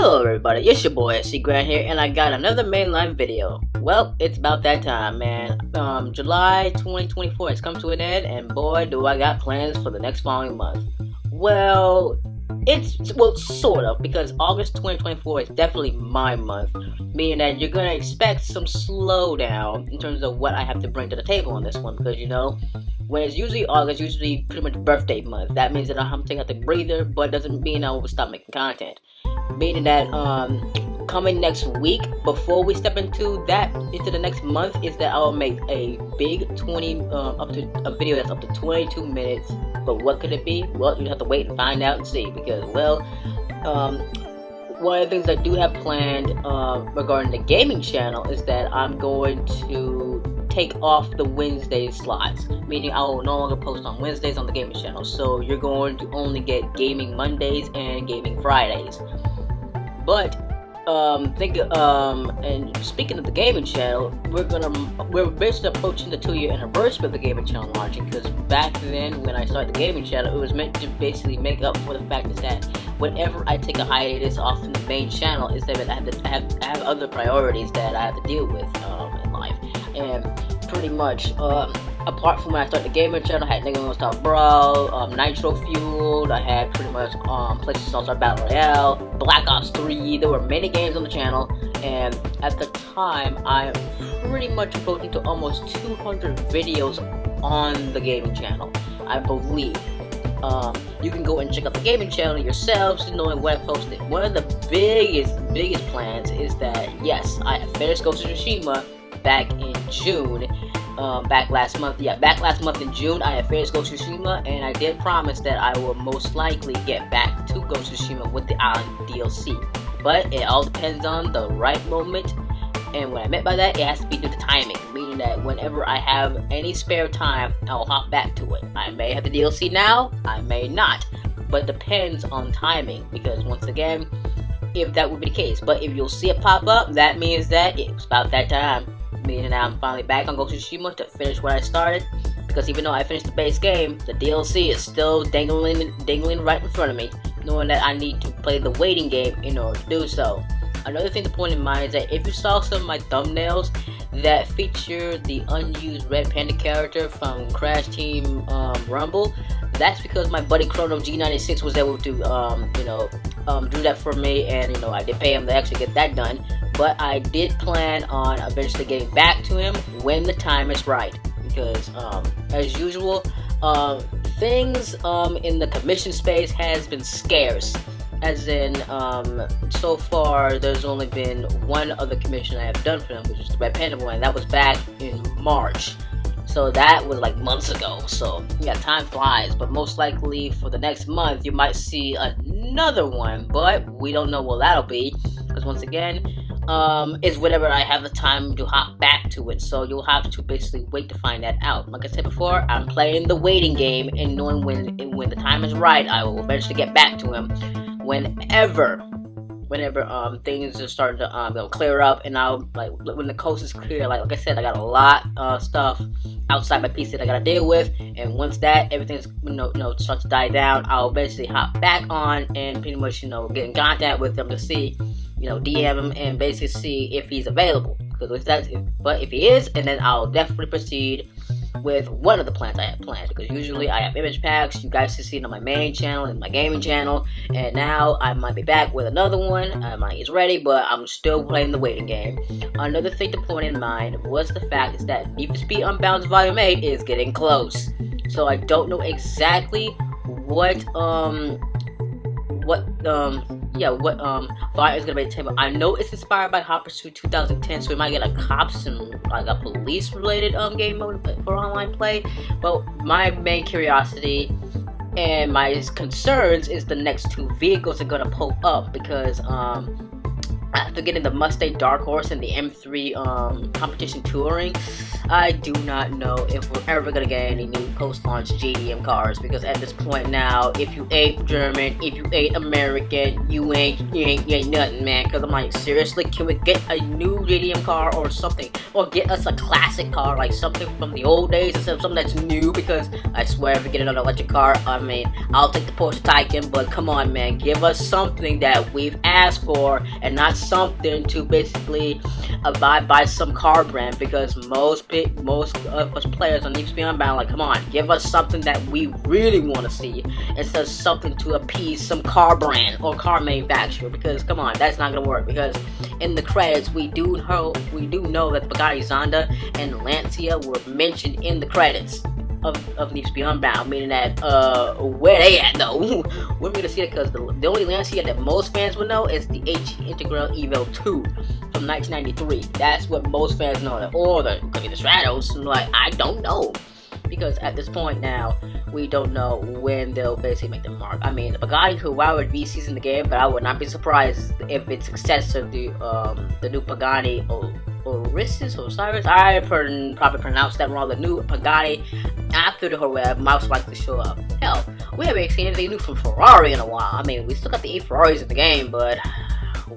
Hello everybody, it's your boy SCGRANT here, and I got another mainline video. Well, it's about that time, man. July 2024 has come to an end, and boy, do I got plans for the next following month. Well, sort of, because August 2024 is definitely my month, meaning that you're gonna expect some slowdown in terms of what I have to bring to the table on this one, because when it's usually August, usually pretty much birthday month. That means that I'm taking out the breather, but doesn't mean I will stop making content. Meaning that coming next week, before we step into the next month, is that I will make a big a video that's up to 22 minutes. But what could it be? Well, you have to wait and find out and see, because one of the things I do have planned regarding the gaming channel is that I'm going to take off the Wednesday slots, meaning I will no longer post on Wednesdays on the gaming channel. So you're going to only get gaming Mondays and gaming Fridays. But and speaking of the gaming channel, we're basically approaching the 2-year anniversary of the gaming channel launching, because back then when I started the gaming channel, it was meant to basically make up for the fact that whenever I take a hiatus off from the main channel, is that I have other priorities that I have to deal with in life. And pretty much, apart from when I started the gaming channel, I had Nigga Don't Stop Brawl, Nitro Fueled, I had pretty much PlayStation All-Star Battle Royale, Black Ops 3, there were many games on the channel, and at the time, I pretty much approaching to almost 200 videos on the gaming channel, I believe. You can go and check out the gaming channel yourselves, knowing what I posted. One of the biggest plans is that, yes, I finished Ghost of Tsushima back in June. Back last month in June, I had finished Ghost of Tsushima, and I did promise that I will most likely get back to Ghost of Tsushima with the Island DLC. But it all depends on the right moment, and what I meant by that, it has to be due to timing, meaning that whenever I have any spare time, I'll hop back to it. I may have the DLC now, I may not, but it depends on timing, because once again, if that would be the case, but if you'll see it pop up, that means that it's about that time. Meaning that I'm finally back on Ghost of Tsushima to finish what I started, because even though I finished the base game, the DLC is still dangling right in front of me, knowing that I need to play the waiting game in order to do so. Another thing to point in mind is that if you saw some of my thumbnails that feature the unused Red Panda character from Crash Team Rumble, that's because my buddy Chrono G96 was able to do that for me, and I did pay him to actually get that done. But I did plan on eventually getting back to him when the time is right, because as usual, things in the commission space has been scarce. As in, so far there's only been one other commission I have done for him, which is the Red Panda one. That was back in March. So that was like months ago. So yeah, time flies. But most likely for the next month, you might see another one. But we don't know what that'll be, because once again, it's whenever I have the time to hop back to it. So you'll have to basically wait to find that out. Like I said before, I'm playing the waiting game, and knowing when the time is right, I will eventually get back to him. Whenever things are starting to clear up, and when the coast is clear, like I said, I got a lot of stuff outside my PC that I gotta deal with, and once that everything's starts to die down, I'll basically hop back on and pretty much get in contact with him to see, DM him and basically see if he's available. But if he is, and then I'll definitely proceed with one of the plans I have planned, because usually I have image packs. You guys can see it on my main channel and my gaming channel, and now I might be back with another one. It's ready, but I'm still playing the waiting game. Another thing to point in mind was the fact is that Need for Speed Unbound Volume 8 is getting close, so I don't know exactly what fire is gonna be the table. I know it's inspired by Hot Pursuit 2010, so we might get a cops and a police related game mode for online play. But my main curiosity and my concerns is the next two vehicles are gonna pop up, because after getting the Mustang Dark Horse and the M3 competition touring, I do not know if we're ever gonna get any new post-launch JDM cars, because at this point now, if you ain't German, if you ain't American, you ain't nothing, man. Because I'm like, seriously, can we get a new JDM car or something, or get us a classic car, like something from the old days instead of something that's new? Because I swear, if we get another electric car, I mean, I'll take the Porsche Taycan, but come on, man, give us something that we've asked for and not something to basically abide by some car brand, because most of us players on Need for Speed Unbound, like, come on, give us something that we really want to see instead of something to appease some car brand or car manufacturer, because come on, that's not gonna work. Because in the credits, we do know that Bugatti Zonda and Lancia were mentioned in the credits of Need for Speed Unbound, meaning that where they at though? We're gonna see it, because the only Lancia that most fans would know is the HE Integral Evo 2 from 1993. That's what most fans know. Or the Stratos. Like, I don't know, because at this point now, we don't know when they'll basically make the mark. I mean, the Bugatti Huawei VC's in the game, but I would not be surprised if it's successor to the new Pagani Osiris. I probably pronounced that wrong. The new Pagani after the Huawei most likely to show up. Hell, we haven't seen anything new from Ferrari in a while. I mean, we still got the 8 Ferraris in the game, but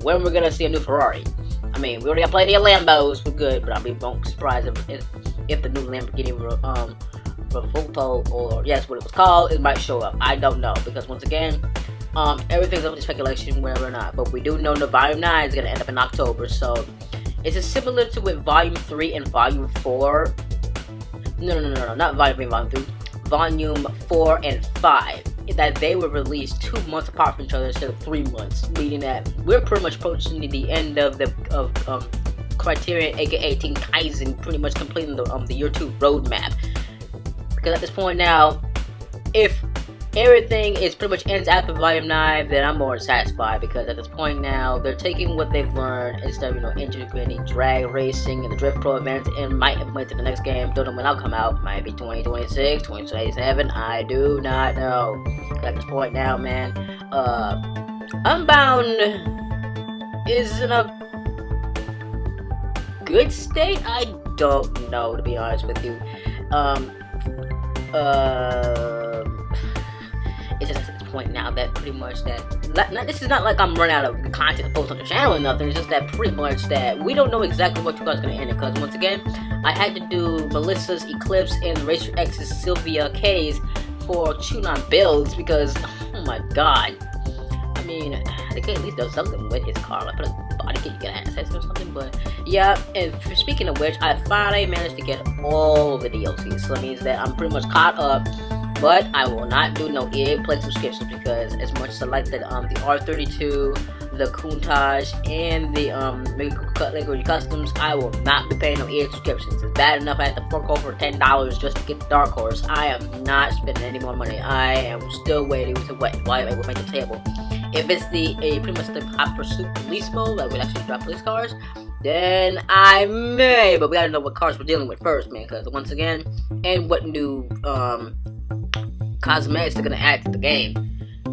when we're gonna see a new Ferrari? I mean, we already got plenty of Lambos. We're good, but I'll be surprised if the new Lamborghini Revuelto, or yes, what it was called, it might show up. I don't know, because once again, everything's up to speculation, whether or not. But we do know the Volume 9 is gonna end up in October, so is it similar to with Volume 3 and Volume 4? No, not Volume 3 and Volume 3. Volume 4 and 5. That they were released 2 months apart from each other instead of 3 months. Meaning that we're pretty much approaching the end of Criterion, aka Team Kaizen, pretty much completing the Year 2 roadmap. Because at this point now, if everything is pretty much ends after Volume 9, then I'm more satisfied, because at this point now, they're taking what they've learned instead of, integrating drag racing and the Drift Pro events, and might implement to the next game. Don't know when that'll come out. Might be 2026, 2027, I do not know. At this point now, man, Unbound is in a good state? I don't know, to be honest with you. It's just at this point now that pretty much this is not like I'm running out of content to post on the channel or nothing. It's just that pretty much that we don't know exactly what you guys are going to end it, because once again, I had to do Melissa's Eclipse and Racer X's Sylvia K's for tune-on builds, because oh my god, I mean, they could at least do something with his car, like put a body kit, you get access or something. But yeah, and speaking of which, I finally managed to get all of the DLCs, so that means that I'm pretty much caught up. But I will not do no EA Play subscriptions, because as much as I like that the R32, the Countach, and the Lego Customs, I will not be paying no EA subscriptions. It's bad enough I had to fork over $10 just to get the Dark Horse. I am not spending any more money. I am still waiting to wait while I will make the table. If it's pretty much the Hot Pursuit police mode that would actually drop police cars, then I may. But we gotta know what cars we're dealing with first, man. Because once again, and what new cosmetics they're gonna add to the game,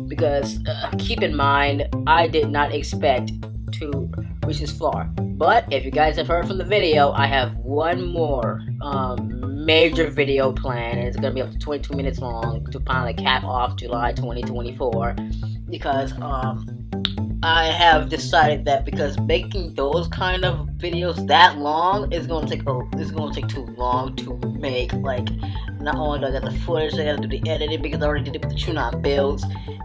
because keep in mind, I did not expect to reach this far. But if you guys have heard from the video, I have one more major video plan, and it's gonna be up to 22 minutes long to finally cap off July 2024, because I have decided that because making those kind of videos that long is gonna take too long to make. Like, not only do I got the footage, I gotta do the editing, because I already did it with the tune-on builds.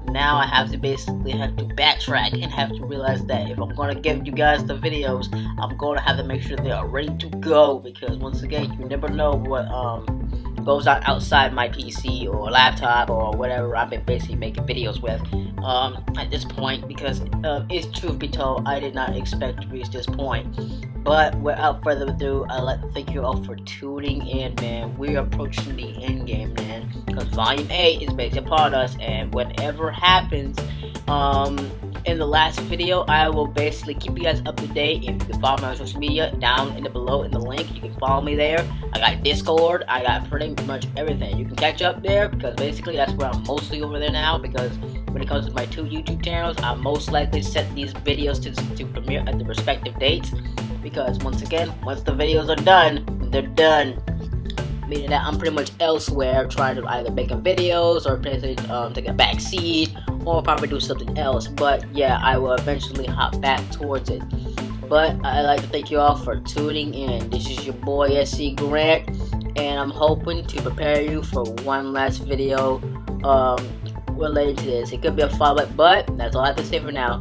Now I have to basically backtrack and have to realize that if I'm gonna give you guys the videos, I'm gonna have to make sure they are ready to go, because once again, you never know what goes on outside my PC or laptop or whatever I've been basically making videos with at this point, because it's truth be told, I did not expect to reach this point. But without further ado, I'd like to thank you all for tuning in, man. We're approaching the end game, man, because Volume 8 is basically upon us, and whatever happens in the last video, I will basically keep you guys up to date. If you can follow me on social media, down in the below in the link, you can follow me there. I got Discord, I got pretty much everything. You can catch up there, because basically that's where I'm mostly over there now, because when it comes to my 2 YouTube channels, I most likely set these videos to premiere at the respective dates, because once again, once the videos are done, they're done. Meaning that I'm pretty much elsewhere trying to either making videos or potentially take a back seat or probably do something else. But yeah, I will eventually hop back towards it. But I'd like to thank you all for tuning in. This is your boy SCGRANT, and I'm hoping to prepare you for one last video related to this. It could be a follow-up, but that's all I have to say for now.